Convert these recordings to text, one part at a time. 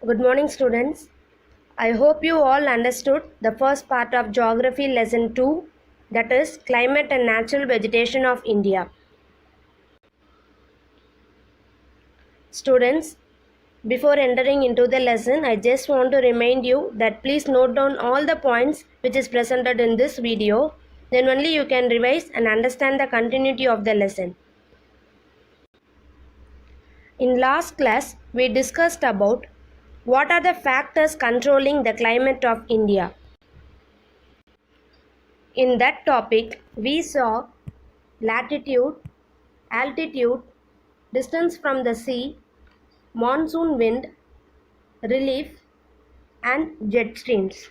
Good morning, students. I hope you all understood the first part of Geography Lesson 2, that is Climate and Natural Vegetation of India. Students, before entering into the lesson, I just want to remind you that please note down all the points which is presented in this video. Then only you can revise and understand the continuity of the lesson. In last class, we discussed about what are the factors controlling the climate of India. In that topic, we saw latitude, altitude, distance from the sea, monsoon wind, relief, and jet streams.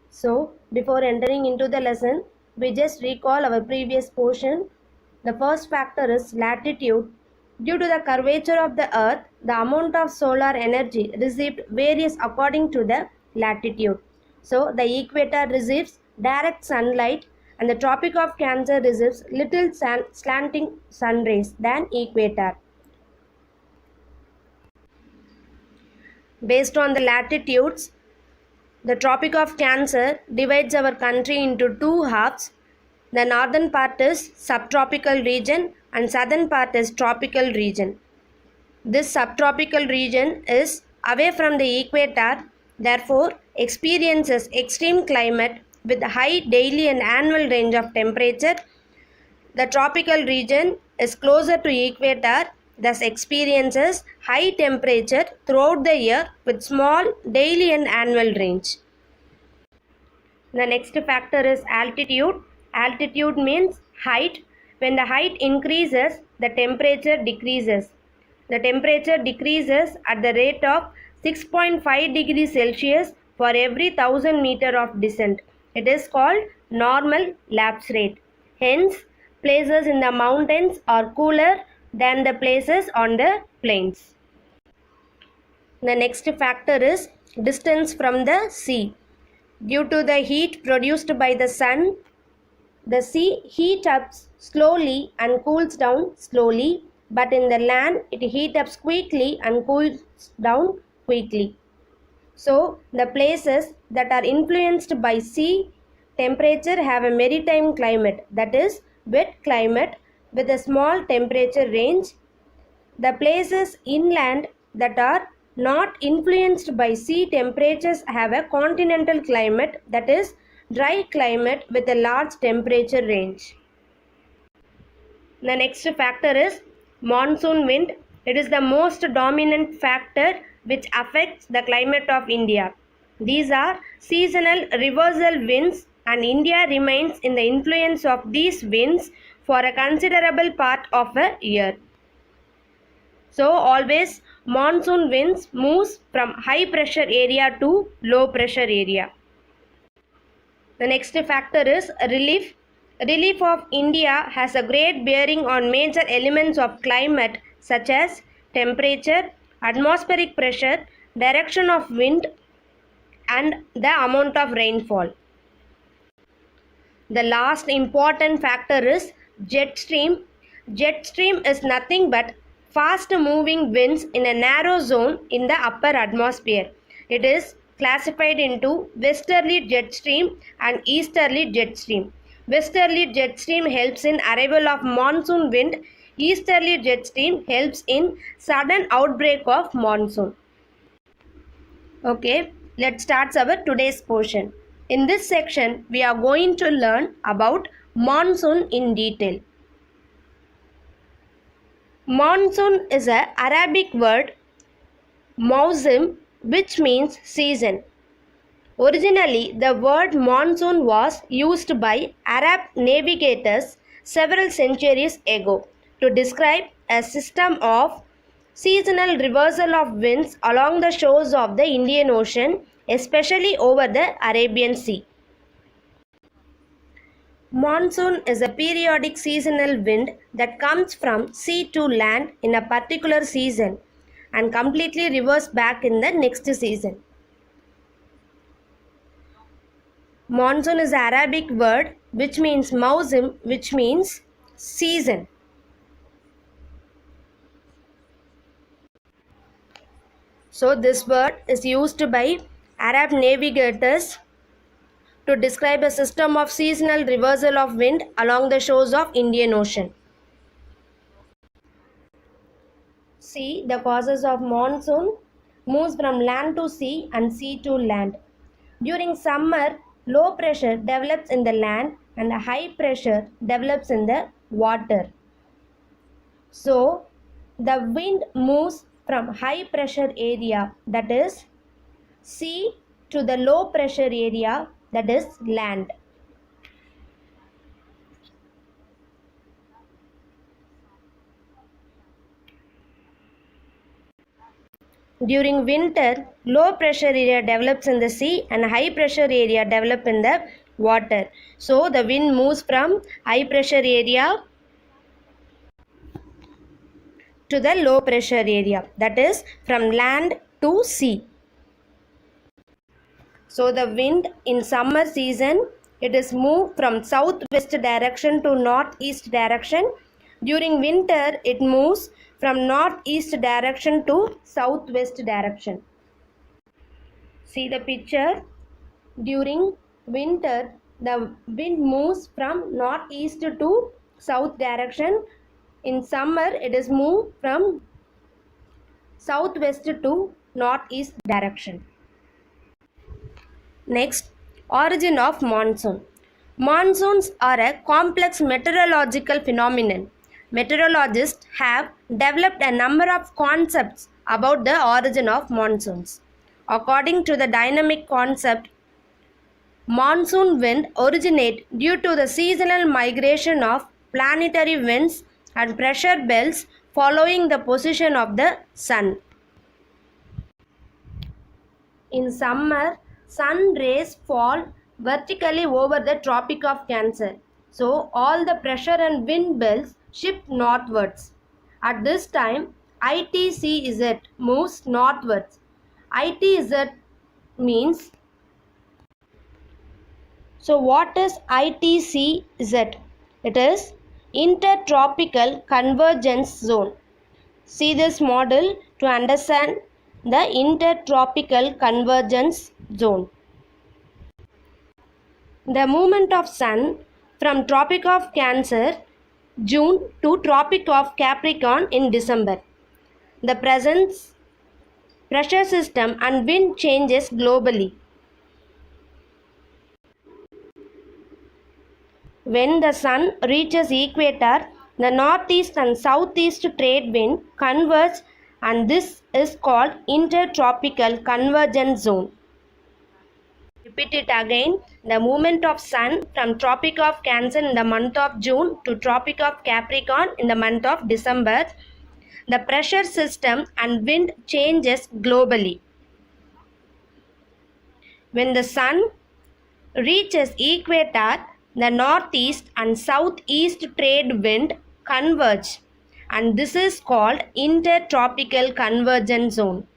So, before entering into the lesson, we just recall our previous portion. The first factor is latitude. Due to the curvature of the earth, the amount of solar energy received varies according to the latitude. So, the equator receives direct sunlight and the Tropic of Cancer receives little slanting sun rays than equator. Based on the latitudes, the Tropic of Cancer divides our country into two halves. The northern part is subtropical region and southern part is tropical region. This subtropical region is away from the equator, therefore experiences extreme climate with high daily and annual range of temperature. The tropical region is closer to equator, thus experiences high temperature throughout the year with small daily and annual range. The next factor is altitude. Altitude means height. When the height increases, the temperature decreases. The temperature decreases at the rate of 6.5 degrees Celsius for every 1000 meter of descent. It is called normal lapse rate. Hence, places in the mountains are cooler than the places on the plains. The next factor is distance from the sea. Due to the heat produced by the sun, the sea heats up slowly and cools down slowly, but in the land it heats up quickly and cools down quickly. So, the places that are influenced by sea temperature have a maritime climate, that is wet climate with a small temperature range. The places inland that are not influenced by sea temperatures have a continental climate, that is dry climate with a large temperature range. The next factor is monsoon wind. It is the most dominant factor which affects the climate of India. These are seasonal reversal winds and India remains in the influence of these winds for a considerable part of a year. So always monsoon winds moves from high pressure area to low pressure area. The next factor is relief. Relief of India has a great bearing on major elements of climate such as temperature, atmospheric pressure, direction of wind and the amount of rainfall. The last important factor is jet stream. Jet stream is nothing but fast moving winds in a narrow zone in the upper atmosphere. It is classified into westerly jet stream and easterly jet stream. Westerly jet stream helps in arrival of monsoon wind. Easterly jet stream helps in sudden outbreak of monsoon. Okay, let's start our today's portion. In this section, we are going to learn about monsoon in detail. Monsoon is an Arabic word, mausim, which means season. Originally, the word monsoon was used by Arab navigators several centuries ago to describe a system of seasonal reversal of winds along the shores of the Indian Ocean, especially over the Arabian Sea. Monsoon is a periodic seasonal wind that comes from sea to land in a particular season and completely reverses back in the next season. Monsoon is an Arabic word which means mausim, which means season. So this word is used by Arab navigators to describe a system of seasonal reversal of wind along the shores of Indian Ocean. See, the causes of monsoon moves from land to sea and sea to land. During summer, low pressure develops in the land and high pressure develops in the water. So, the wind moves from high pressure area, that is sea, to the low pressure area, that is land. During winter, low pressure area develops in the sea and high pressure area develop in the water. So the wind moves from high pressure area to the low pressure area, that is from land to sea. So the wind in summer season, it is moved from southwest direction to northeast direction. During winter, it moves from northeast direction to southwest direction. See the picture. During winter, the wind moves from northeast to south direction. In summer, it is moved from southwest to northeast direction. Next, origin of monsoon. Monsoons are a complex meteorological phenomenon. Meteorologists have developed a number of concepts about the origin of monsoons. According to the dynamic concept, monsoon wind originate due to the seasonal migration of planetary winds and pressure belts following the position of the sun. In summer, sun rays fall vertically over the Tropic of Cancer. So, all the pressure and wind belts shift northwards. At this time, ITCZ moves northwards. ITZ means, so what is ITCZ? It is Intertropical Convergence Zone. See this model to understand the Intertropical Convergence Zone. The movement of sun from Tropic of Cancer June to Tropic of Capricorn in December. The presence, pressure system and wind changes globally. When the sun reaches equator, the northeast and southeast trade wind converge and this is called Intertropical Convergence Zone. Repeat it again. The movement of sun from Tropic of Cancer in the month of June to Tropic of Capricorn in the month of December. The pressure system and wind changes globally. When the sun reaches equator, the northeast and southeast trade wind converge and this is called Intertropical Convergence Zone.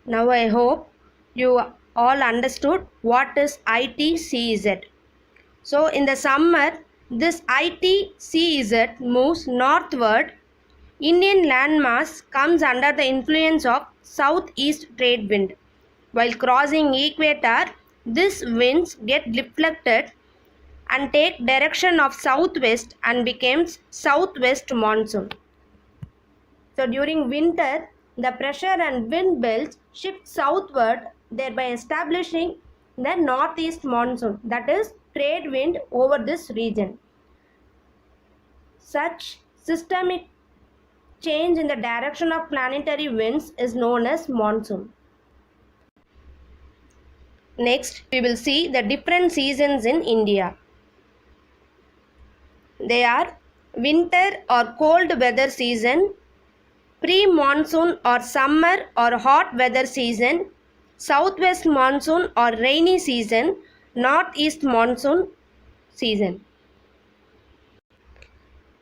Now I hope you all understood what is ITCZ. So in the summer, this ITCZ moves northward. Indian landmass comes under the influence of southeast trade wind. While crossing equator, these winds get deflected and take direction of southwest and becomes southwest monsoon. So during winter, the pressure and wind belts shift southward, thereby establishing the northeast monsoon, that is trade wind over this region. Such systemic change in the direction of planetary winds is known as monsoon. Next, we will see the different seasons in India. They are winter or cold weather season, pre-monsoon or summer or hot weather season, southwest monsoon or rainy season, northeast monsoon season.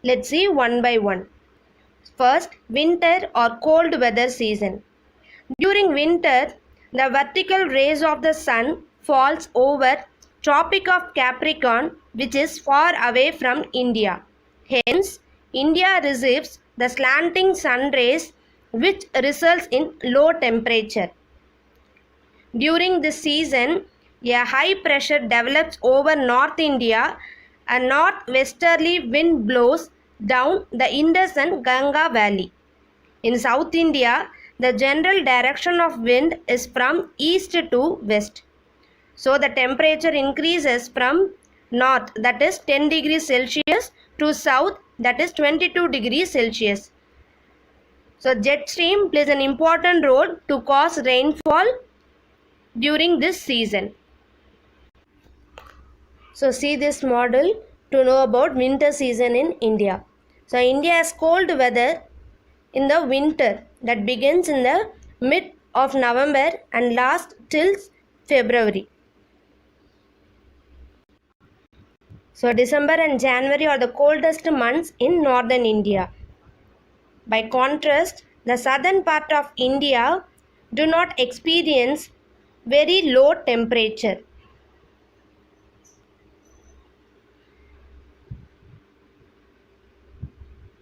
Let's see one by one. First, winter or cold weather season. During winter, the vertical rays of the sun falls over Tropic of Capricorn, which is far away from India. Hence, India receives the slanting sun rays which results in low temperature. During this season, a high pressure develops over North India. A northwesterly wind blows down the Indus and Ganga valley. In South India, the general direction of wind is from east to west. So the temperature increases from north, that is 10 degrees Celsius, to south, that is 22 degrees Celsius. So jet stream plays an important role to cause rainfall during this season. So see this model to know about winter season in India. So India has cold weather in the winter that begins in the mid of November and lasts till February. So December and January are the coldest months in northern India. By contrast, the southern part of India do not experience very low temperature.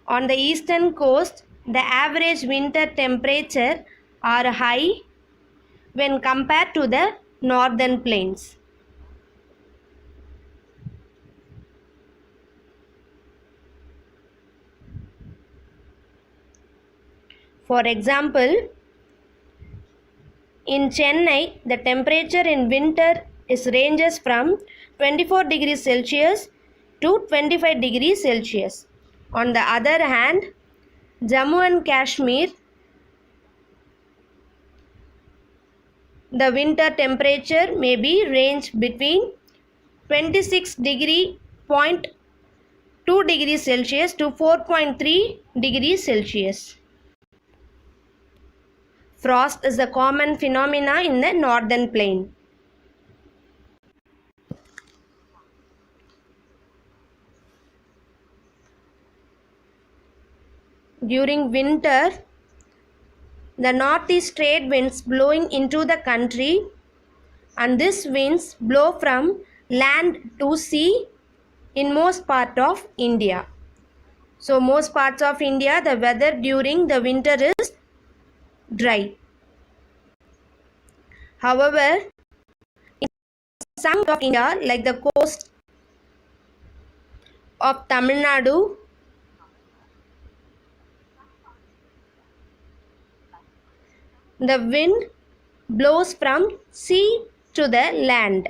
On the eastern coast, the average winter temperature are high when compared to the northern plains. For example, in Chennai, the temperature in winter ranges from 24 degrees Celsius to 25 degrees Celsius. On the other hand, Jammu and Kashmir, the winter temperature may be range between 26 degree 0.2 degrees Celsius to 4.3 degrees Celsius. Frost is a common phenomena in the northern plain. During winter, the northeast trade winds blowing into the country, and these winds blow from land to sea in most part of India. So most parts of India, the weather during the winter is dry. However, in some of India, like the coast of Tamil Nadu, the wind blows from sea to the land.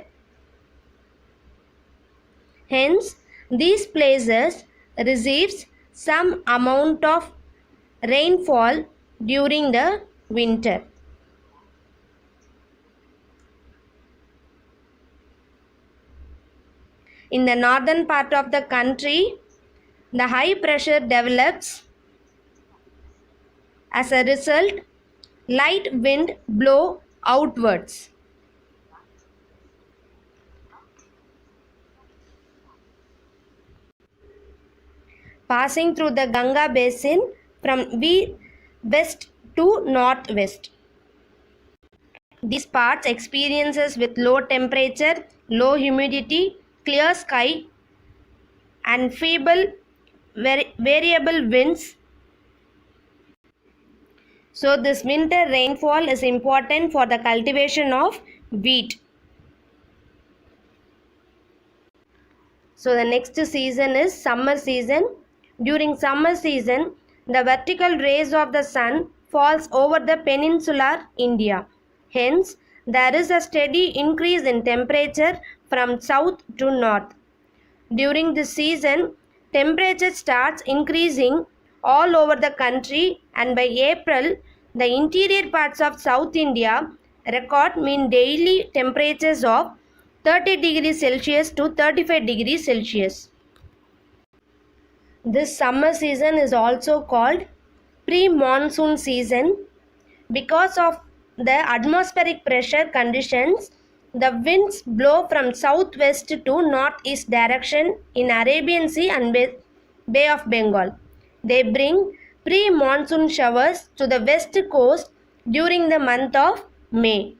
Hence, these places receives some amount of rainfall during the winter. In the northern part of the country, the high pressure develops. As a result, light wind blow outwards. Passing through the Ganga basin from west to northwest. These parts experiences with low temperature, low humidity, clear sky and feeble variable winds. So this winter rainfall is important for the cultivation of wheat. So the next season is summer season. During summer season, the vertical rays of the sun falls over the peninsular India. Hence, there is a steady increase in temperature from south to north. During this season, temperature starts increasing all over the country, and by April, the interior parts of South India record mean daily temperatures of 30 degrees Celsius to 35 degrees Celsius. This summer season is also called pre-monsoon season. Because of the atmospheric pressure conditions, the winds blow from southwest to northeast direction in Arabian Sea and Bay of Bengal. They bring pre-monsoon showers to the west coast during the month of May.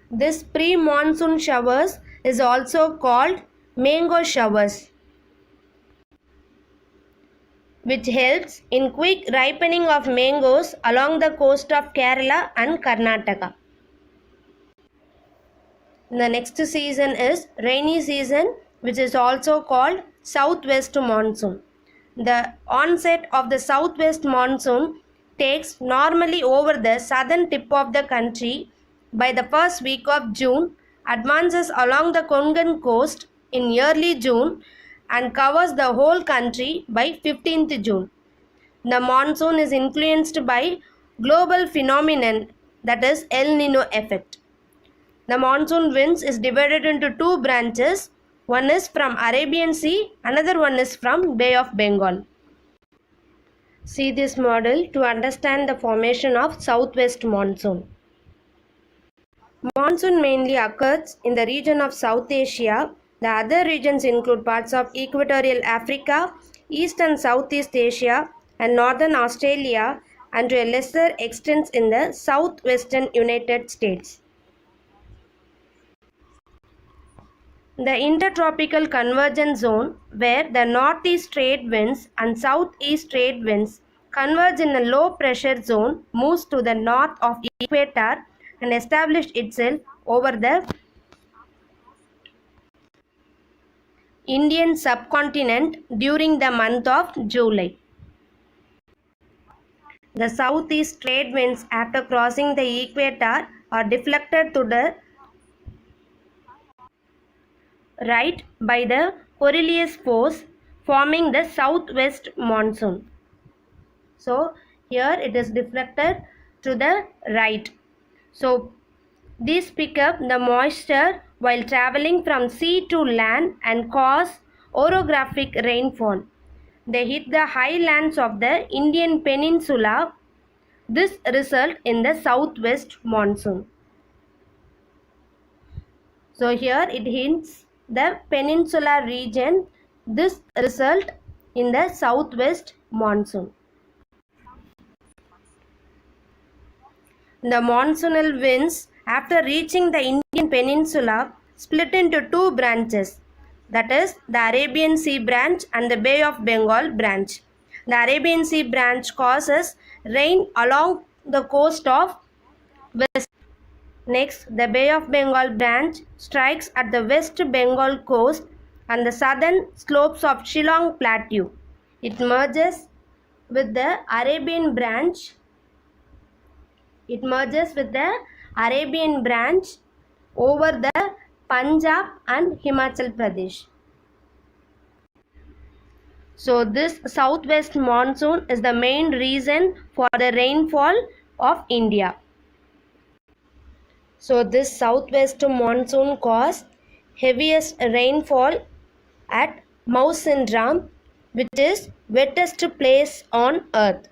This pre-monsoon showers is also called mango showers. which helps in quick ripening of mangoes along the coast of Kerala and Karnataka. The next season is rainy season, which is also called southwest monsoon. The onset of the southwest monsoon takes normally over the southern tip of the country by the first week of June, advances along the Konkan coast in early June, and covers the whole country by 15th June. The monsoon is influenced by global phenomenon, that is El Nino effect. The monsoon winds is divided into two branches. One is from Arabian Sea, another one is from Bay of Bengal. See this model to understand the formation of southwest monsoon. Monsoon mainly occurs in the region of South Asia. The other regions include parts of equatorial Africa, East and Southeast Asia, and northern Australia, and to a lesser extent in the southwestern United States. The intertropical convergence zone, where the northeast trade winds and southeast trade winds converge in a low pressure zone, moves to the north of equator and established itself over the Indian subcontinent during the month of July. The southeast trade winds, after crossing the equator, are deflected to the right by the Coriolis force, forming the southwest monsoon. So here it is deflected to the right. So these pick up the moisture while traveling from sea to land and cause orographic rainfall. They hit the highlands of the Indian peninsula. This result in the southwest monsoon. So here it hits the peninsular region. This result in the southwest monsoon. The monsoonal winds, after reaching the Indian peninsula, split into two branches, that is the Arabian Sea branch and the Bay of Bengal branch. The Arabian Sea branch causes rain along the coast of West. Next, the Bay of Bengal branch strikes at the West Bengal coast and the southern slopes of Shillong Plateau. It merges with the Arabian branch. Over the Punjab and Himachal Pradesh. So this southwest monsoon is the main reason for the rainfall of India. So this southwest monsoon caused heaviest rainfall at Mawsynram, which is wettest place on earth.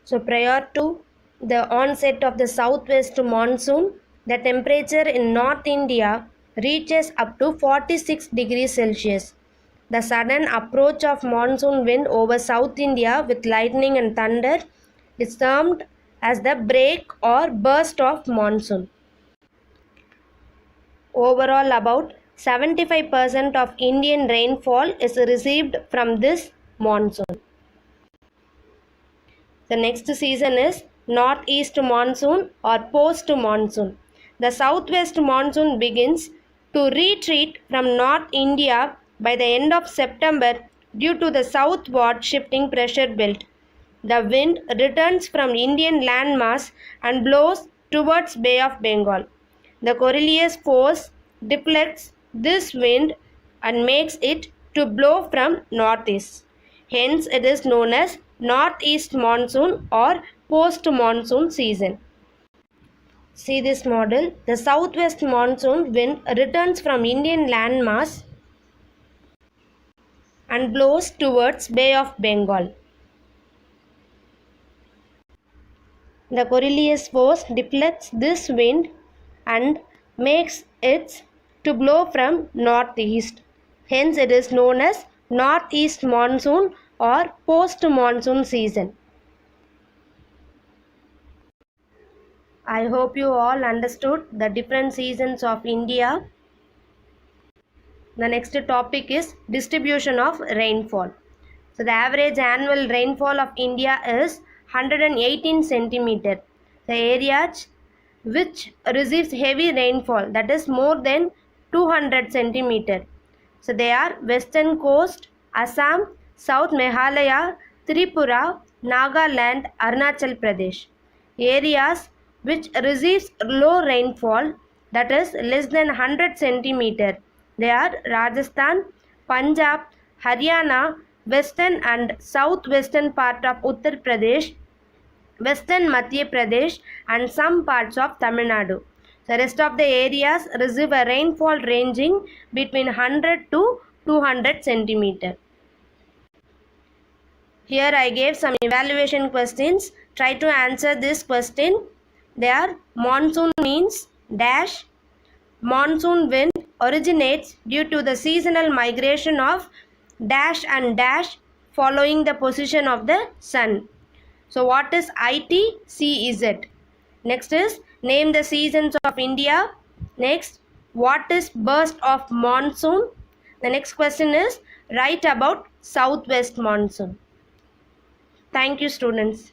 So prior to the onset of the southwest monsoon, the temperature in North India reaches up to 46 degrees Celsius. The sudden approach of monsoon wind over South India with lightning and thunder is termed as the break or burst of monsoon. Overall, about 75% of Indian rainfall is received from this monsoon. The next season is northeast monsoon or post monsoon. The southwest monsoon begins to retreat from North India by the end of September due to the southward shifting pressure belt. The wind returns from Indian landmass and blows towards Bay of Bengal. The Coriolis force deflects this wind and makes it to blow from northeast. Hence, it is known as northeast monsoon or post-monsoon season. See this model. The southwest monsoon wind returns from Indian landmass and blows towards Bay of Bengal. The Coriolis force deflects this wind and makes it to blow from northeast. Hence, it is known as northeast monsoon or post-monsoon season. I hope you all understood the different seasons of India. The next topic is distribution of rainfall. So the average annual rainfall of India is 118 centimeter. The areas which receives heavy rainfall, that is more than 200 centimeter. So they are Western Coast, Assam, South Meghalaya, Tripura, Nagaland, Arunachal Pradesh. Areas which receives low rainfall, that is less than 100 centimeter. They are Rajasthan, Punjab, Haryana, western and southwestern part of Uttar Pradesh, western Madhya Pradesh and some parts of Tamil Nadu. The rest of the areas receive a rainfall ranging between 100 to 200 centimeter. Here I gave some evaluation questions. Try to answer this question. There, monsoon means dash. Monsoon wind originates due to the seasonal migration of dash and dash following the position of the sun. So what is ITCZ? Next is name the seasons of India. Next, what is burst of monsoon? The next question is write about southwest monsoon. Thank you, students.